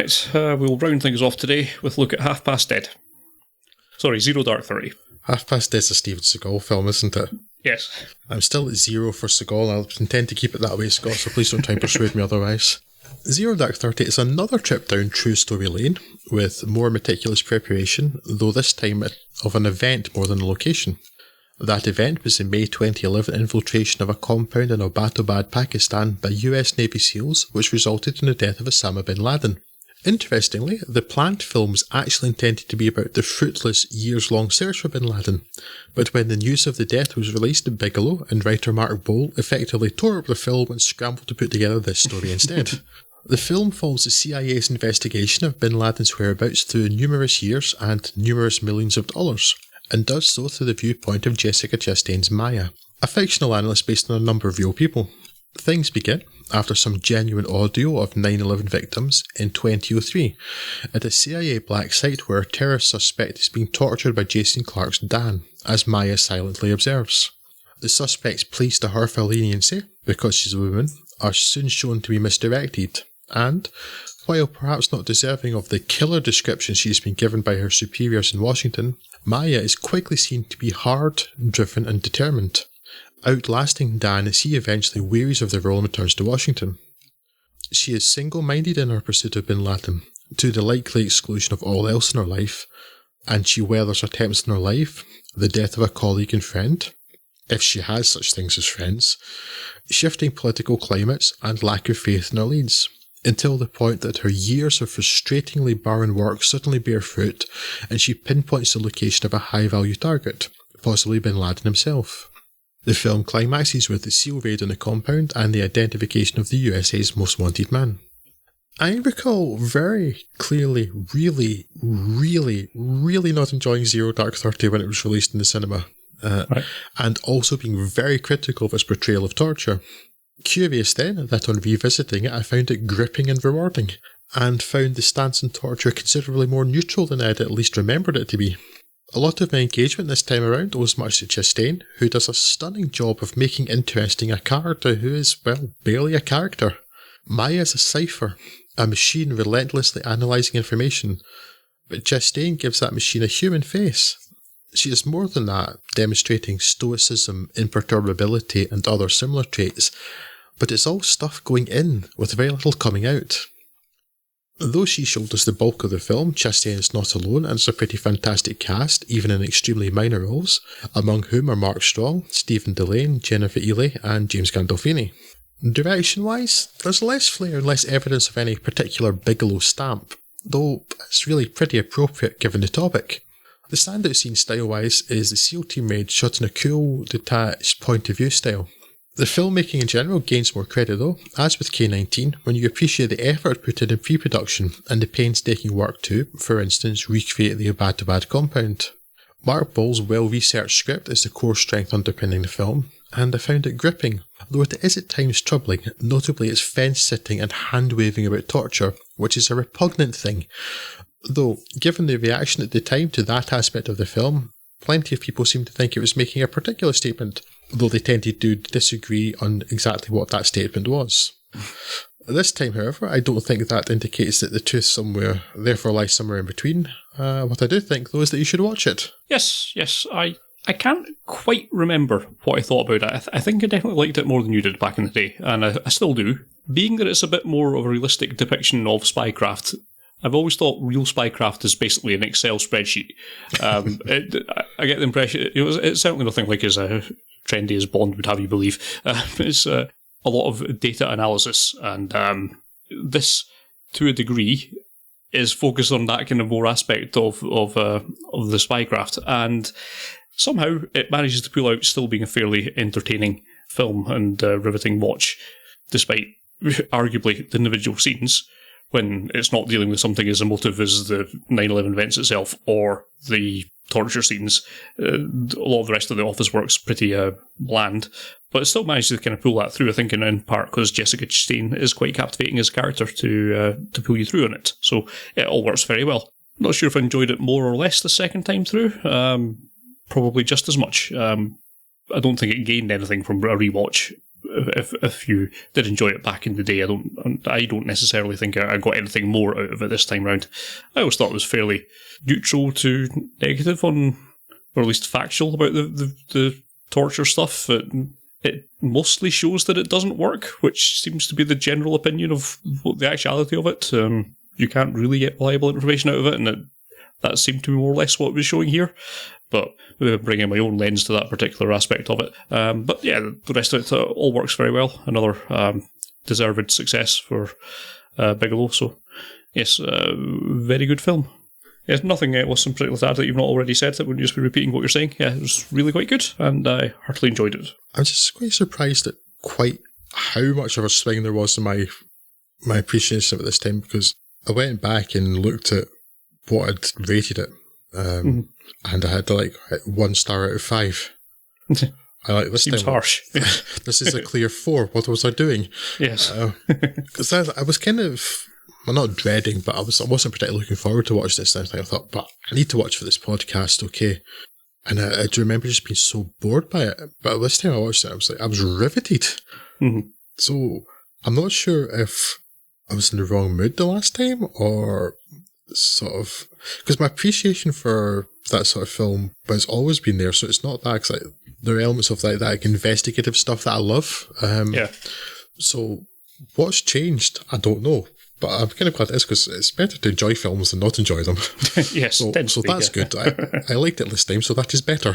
Right, we'll round things off today with a look at Half Past Dead. Sorry, Zero Dark 30. Half Past Dead's a Steven Seagal film, isn't it? Yes. I'm still at 0 for Seagal. I'll intend to keep it that way, Scott, so please don't try and persuade me otherwise. Zero Dark 30 is another trip down true story lane, with more meticulous preparation, though this time of an event more than a location. That event was the May 2011 infiltration of a compound in Abbottabad, Pakistan by US Navy SEALs, which resulted in the death of Osama bin Laden. Interestingly, the planned film was actually intended to be about the fruitless, years-long search for bin Laden, but when the news of the death was released, Bigelow and writer Mark Boal effectively tore up the film and scrambled to put together this story instead. The film follows the CIA's investigation of bin Laden's whereabouts through numerous years and numerous millions of dollars, and does so through the viewpoint of Jessica Chastain's Maya, a fictional analyst based on a number of real people. Things begin after some genuine audio of 9/11 victims in 2003 at a CIA black site where a terrorist suspect is being tortured by Jason Clarke's Dan, as Maya silently observes. The suspect's pleas to her for leniency, because she's a woman, are soon shown to be misdirected, and, while perhaps not deserving of the killer description she's been given by her superiors in Washington, Maya is quickly seen to be hard, driven and determined, outlasting Dan as he eventually wearies of the role and returns to Washington. She is single-minded in her pursuit of bin Laden, to the likely exclusion of all else in her life, and she weathers attempts in her life, the death of a colleague and friend, if she has such things as friends, shifting political climates and lack of faith in her leads, until the point that her years of frustratingly barren work suddenly bear fruit and she pinpoints the location of a high-value target, possibly bin Laden himself. The film climaxes with the SEAL raid on the compound and the identification of the USA's most wanted man. I recall very clearly really not enjoying Zero Dark 30 when it was released in the cinema, and also being very critical of its portrayal of torture. Curious then that on revisiting it I found it gripping and rewarding, and found the stance on torture considerably more neutral than I had at least remembered it to be. A lot of my engagement this time around owes much to Chastain, who does a stunning job of making interesting a character who is, well, barely a character. Maya is a cipher, a machine relentlessly analysing information, but Chastain gives that machine a human face. She is more than that, demonstrating stoicism, imperturbability and other similar traits, but it's all stuff going in with very little coming out. Though she shoulders the bulk of the film, Chastain is not alone and it's a pretty fantastic cast, even in extremely minor roles, among whom are Mark Strong, Stephen Delane, Jennifer Ely and James Gandolfini. Direction-wise, there's less flair and less evidence of any particular Bigelow stamp, though it's really pretty appropriate given the topic. The standout scene style-wise is the SEAL team raid shot in a cool, detached point-of-view style. The filmmaking in general gains more credit though, as with K-19, when you appreciate the effort put in pre-production and the painstaking work to, for instance, recreate the Abbottabad compound. Mark Boal's well-researched script is the core strength underpinning the film, and I found it gripping, though it is at times troubling, notably its fence-sitting and hand-waving about torture, which is a repugnant thing. Though, given the reaction at the time to that aspect of the film, plenty of people seemed to think it was making a particular statement, though they tended to disagree on exactly what that statement was. This time, however, I don't think that indicates that the truth therefore lies somewhere in between. What I do think, though, is that you should watch it. Yes, I can't quite remember what I thought about it. I think I definitely liked it more than you did back in the day, and I still do. Being that it's a bit more of a realistic depiction of spycraft, I've always thought real spycraft is basically an Excel spreadsheet. I get the impression it's certainly nothing like as trendy as Bond would have you believe. It's a lot of data analysis, and this, to a degree, is focused on that kind of more aspect of the spycraft, and somehow it manages to pull out still being a fairly entertaining film and riveting watch, despite arguably the individual scenes, when it's not dealing with something as emotive as the 9/11 events itself or the torture scenes. A lot of the rest of the office work's pretty bland, but it still manages to kind of pull that through, I think, in part because Jessica Chastain is quite captivating as a character to pull you through on it. So it all works very well. Not sure if I enjoyed it more or less the second time through. Probably just as much. I don't think it gained anything from a rewatch if you did enjoy it back in the day, I don't necessarily think I got anything more out of it this time round. I always thought it was fairly neutral to negative on, or at least factual about the torture stuff. It mostly shows that it doesn't work, which seems to be the general opinion of the actuality of it. You can't really get reliable information out of it, and that seemed to be more or less what it was showing here. But maybe I'm bringing my own lens to that particular aspect of it. But yeah, the rest of it all works very well. Another deserved success for Bigelow. So yes, very good film. Yes, nothing else in particular to add that you've not already said. That wouldn't just be repeating what you're saying. Yeah, it was really quite good, and I heartily enjoyed it. I'm just quite surprised at quite how much of a swing there was in my appreciation of it this time, because I went back and looked at what I'd rated it, and I had 1 star out of 5. I like this. Seems time. Harsh. This is a clear 4. What was I doing? Yes, because I was kind of. Well, not dreading, but I wasn't particularly looking forward to watch this. I thought, but I need to watch for this podcast, okay? And I do remember just being so bored by it. But this time I watched it, I was riveted. Mm-hmm. So I'm not sure if I was in the wrong mood the last time, or sort of, because my appreciation for that sort of film has always been there. So it's not that, cause there are elements of that investigative stuff that I love. Yeah. So what's changed? I don't know. But I'm kind of glad it is, because it's better to enjoy films than not enjoy them. Yes, so that's good. I liked it this time, so that is better.